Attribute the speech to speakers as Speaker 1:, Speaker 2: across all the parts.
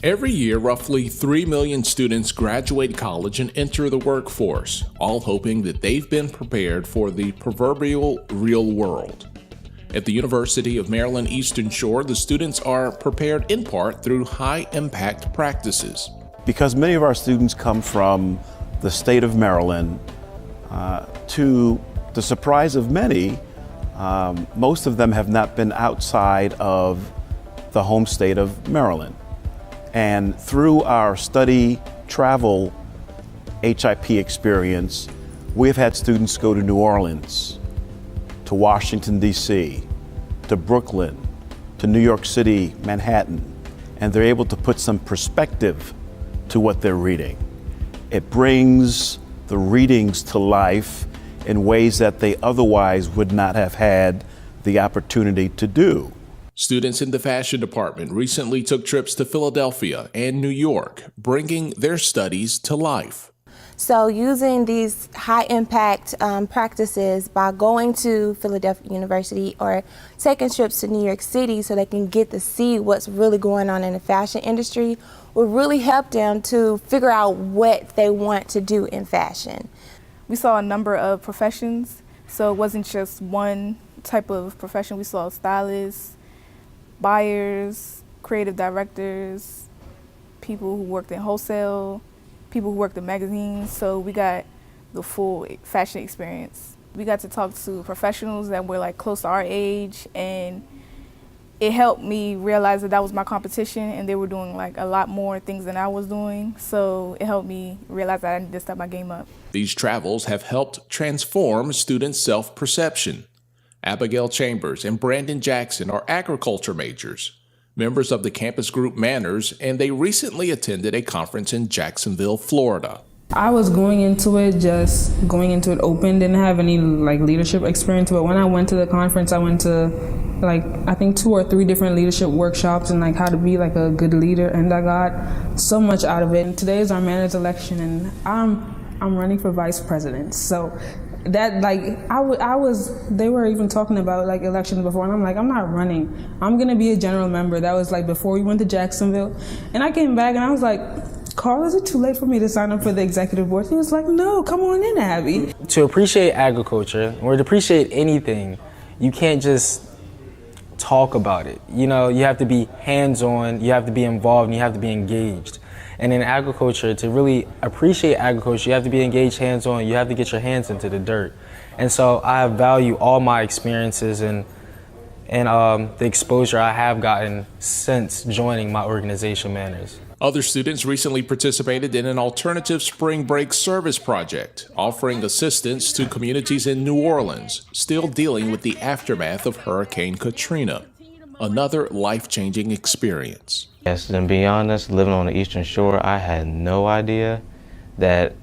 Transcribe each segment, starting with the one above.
Speaker 1: Every year, roughly 3 million students graduate college and enter the workforce, all hoping that they've been prepared for the proverbial real world. At the University of Maryland Eastern Shore, the students are prepared in part through high-impact practices.
Speaker 2: Because many of our students come from the state of Maryland, to the surprise of many, most of them have not been outside of the home state of Maryland. And through our study travel HIP experience, we've had students go to New Orleans, to Washington, D.C., to Brooklyn, to New York City, Manhattan, and they're able to put some perspective to what they're reading. It brings the readings to life in ways that they otherwise would not have had the opportunity to do.
Speaker 1: Students in the fashion department recently took trips to Philadelphia and New York, bringing their studies to life.
Speaker 3: So using these high-impact practices by going to Philadelphia University or taking trips to New York City so they can get to see what's really going on in the fashion industry will really help them to figure out what they want to do in fashion.
Speaker 4: We saw a number of professions, so it wasn't just one type of profession. We saw stylists, buyers, creative directors, people who worked in wholesale, people who worked in magazines, so we got the full fashion experience. We got to talk to professionals that were like close to our age, and it helped me realize that that was my competition and they were doing like a lot more things than I was doing, so it helped me realize that I needed to step my game up.
Speaker 1: These travels have helped transform students' self-perception. Abigail Chambers and Brandon Jackson are agriculture majors, members of the campus group Manners, and they recently attended a conference in Jacksonville, Florida.
Speaker 5: I was going into it open, didn't have any like leadership experience, but when I went to the conference, I went to like I think 2 or 3 different leadership workshops and like how to be like a good leader, and I got so much out of it. And today is our Manners election, and I'm running for vice president. So that like they were even talking about like elections before, and I'm like, I'm not running. I'm gonna be a general member. That was like before we went to Jacksonville, and I came back and I was like, Carl, is it too late for me to sign up for the executive board? He was like, no, come on in, Abby.
Speaker 6: To appreciate agriculture or to appreciate anything, you can't just talk about it. You know, you have to be hands-on, you have to be involved, and you have to be engaged. And in agriculture, to really appreciate agriculture, you have to be engaged hands-on, you have to get your hands into the dirt. And so I value all my experiences and the exposure I have gotten since joining my organization, Manners.
Speaker 1: Other students recently participated in an alternative spring break service project, offering assistance to communities in New Orleans, still dealing with the aftermath of Hurricane Katrina. Another life-changing experience.
Speaker 7: Yes, and to be honest, living on the Eastern Shore, I had no idea that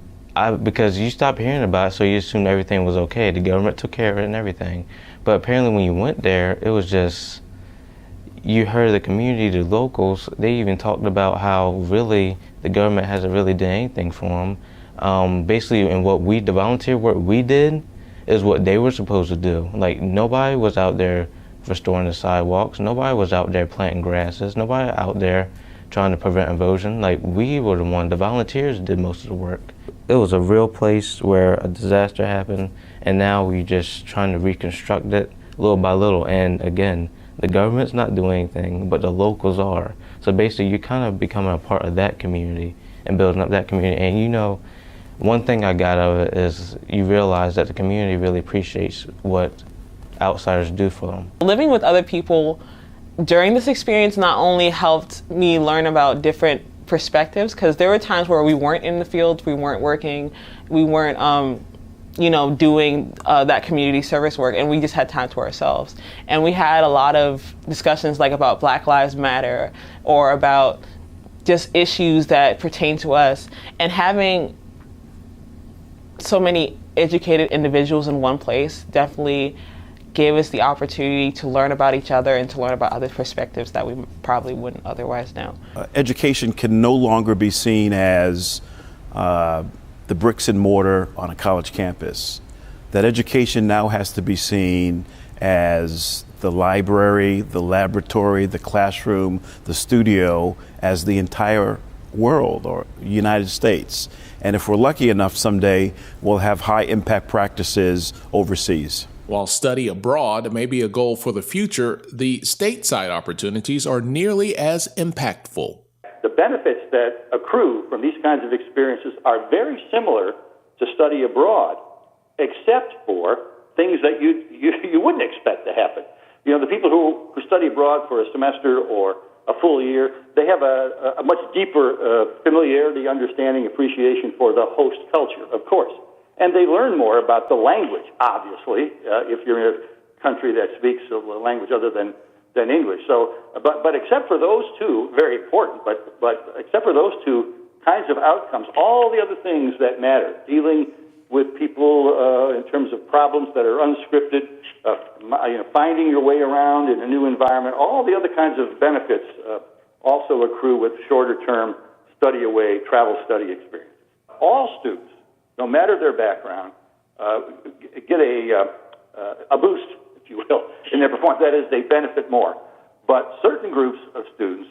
Speaker 7: because you stopped hearing about it, so you assumed everything was okay. The government took care of it and everything. But apparently when you went there, it was just, you heard the community, the locals, they even talked about how really the government hasn't really done anything for them. Basically, and the volunteer work we did is what they were supposed to do. Like, nobody was out there restoring the sidewalks, nobody was out there planting grasses, nobody out there trying to prevent erosion. Like, we were the volunteers did most of the work. It was a real place where a disaster happened, and now we're just trying to reconstruct it little by little. And again, the government's not doing anything, but the locals are. So basically, you're kind of becoming a part of that community and building up that community. And you know, one thing I got out of it is you realize that the community really appreciates what outsiders do for them.
Speaker 8: Living with other people during this experience not only helped me learn about different perspectives, because there were times where we weren't in the field, we weren't working, we weren't doing that community service work, and we just had time to ourselves. And we had a lot of discussions like about Black Lives Matter or about just issues that pertain to us. And having so many educated individuals in one place definitely gave us the opportunity to learn about each other and to learn about other perspectives that we probably wouldn't otherwise know.
Speaker 2: Education can no longer be seen as the bricks and mortar on a college campus. That education now has to be seen as the library, the laboratory, the classroom, the studio as the entire world or United States. And if we're lucky enough someday, we'll have high impact practices overseas.
Speaker 1: While study abroad may be a goal for the future, the stateside opportunities are nearly as impactful.
Speaker 9: The benefits that accrue from these kinds of experiences are very similar to study abroad, except for things that you wouldn't expect to happen. You know, the people who study abroad for a semester or a full year, they have a much deeper familiarity, understanding, appreciation for the host culture, of course. And they learn more about the language, obviously, if you're in a country that speaks a language other than English. So, but except for those two, very important, but except for those two kinds of outcomes, all the other things that matter, dealing with people in terms of problems that are unscripted, finding your way around in a new environment, all the other kinds of benefits also accrue with shorter-term study-away, travel study experiences. All students, no matter their background, get a boost, if you will, in their performance. That is, they benefit more. But certain groups of students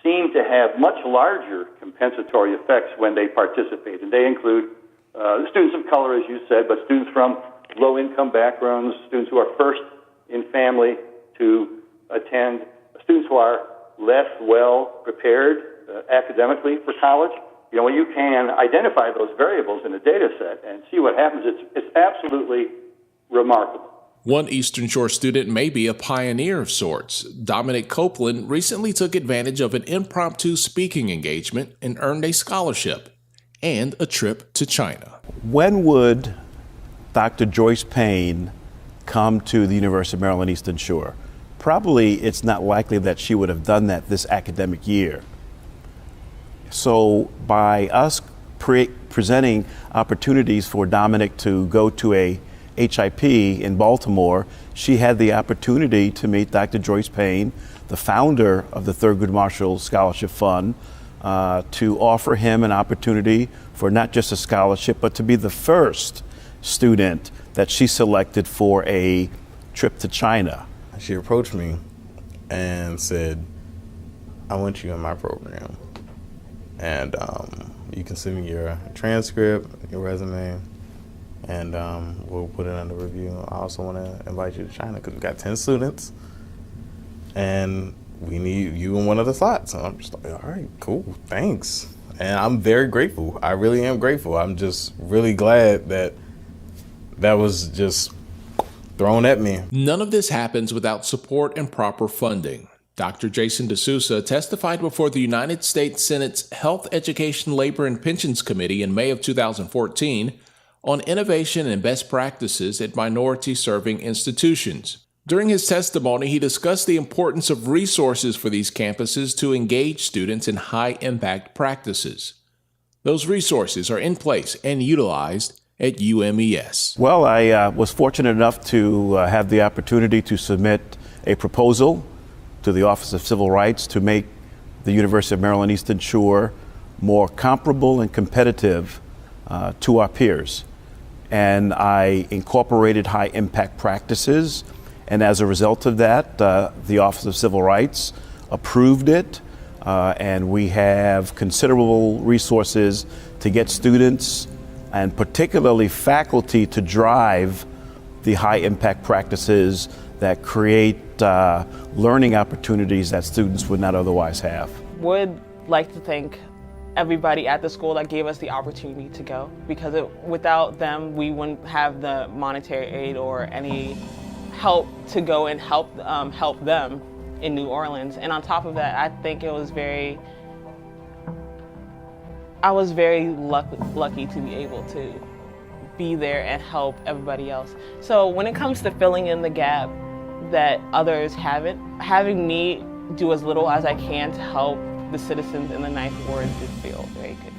Speaker 9: seem to have much larger compensatory effects when they participate, and they include students of color, as you said, but students from low-income backgrounds, students who are first in family to attend, students who are less well prepared academically for college. You know, when you can identify those variables in a data set and see what happens, it's absolutely remarkable.
Speaker 1: One Eastern Shore student may be a pioneer of sorts. Dominic Copeland recently took advantage of an impromptu speaking engagement and earned a scholarship and a trip to China.
Speaker 2: When would Dr. Joyce Payne come to the University of Maryland Eastern Shore? Probably it's not likely that she would have done that this academic year. So by us presenting opportunities for Dominic to go to a HIP in Baltimore, she had the opportunity to meet Dr. Joyce Payne, the founder of the Thurgood Marshall Scholarship Fund, to offer him an opportunity for not just a scholarship, but to be the first student that she selected for a trip to China.
Speaker 10: She approached me and said, I want you in my program. And you can send me your transcript, your resume, and we'll put it under review. I also want to invite you to China because we've got 10 students and we need you in one of the slots. And I'm just like, all right, cool, thanks. And I'm very grateful. I really am grateful. I'm just really glad that that was just thrown at me.
Speaker 1: None of this happens without support and proper funding. Dr. Jason D'Souza testified before the United States Senate's Health, Education, Labor, and Pensions Committee in May of 2014 on innovation and best practices at minority-serving institutions. During his testimony, he discussed the importance of resources for these campuses to engage students in high-impact practices. Those resources are in place and utilized at UMES.
Speaker 2: Well, I was fortunate enough to have the opportunity to submit a proposal to the Office of Civil Rights to make the University of Maryland Eastern Shore more comparable and competitive to our peers. And I incorporated high impact practices, and as a result of that, the Office of Civil Rights approved it, and we have considerable resources to get students and particularly faculty to drive the high impact practices that create learning opportunities that students would not otherwise have.
Speaker 8: Would like to thank everybody at the school that gave us the opportunity to go, because without them, we wouldn't have the monetary aid or any help to go and help them in New Orleans. And on top of that, I think I was very lucky to be able to be there and help everybody else. So when it comes to filling in the gap that others haven't, having me do as little as I can to help the citizens in the Ninth Ward did feel very good.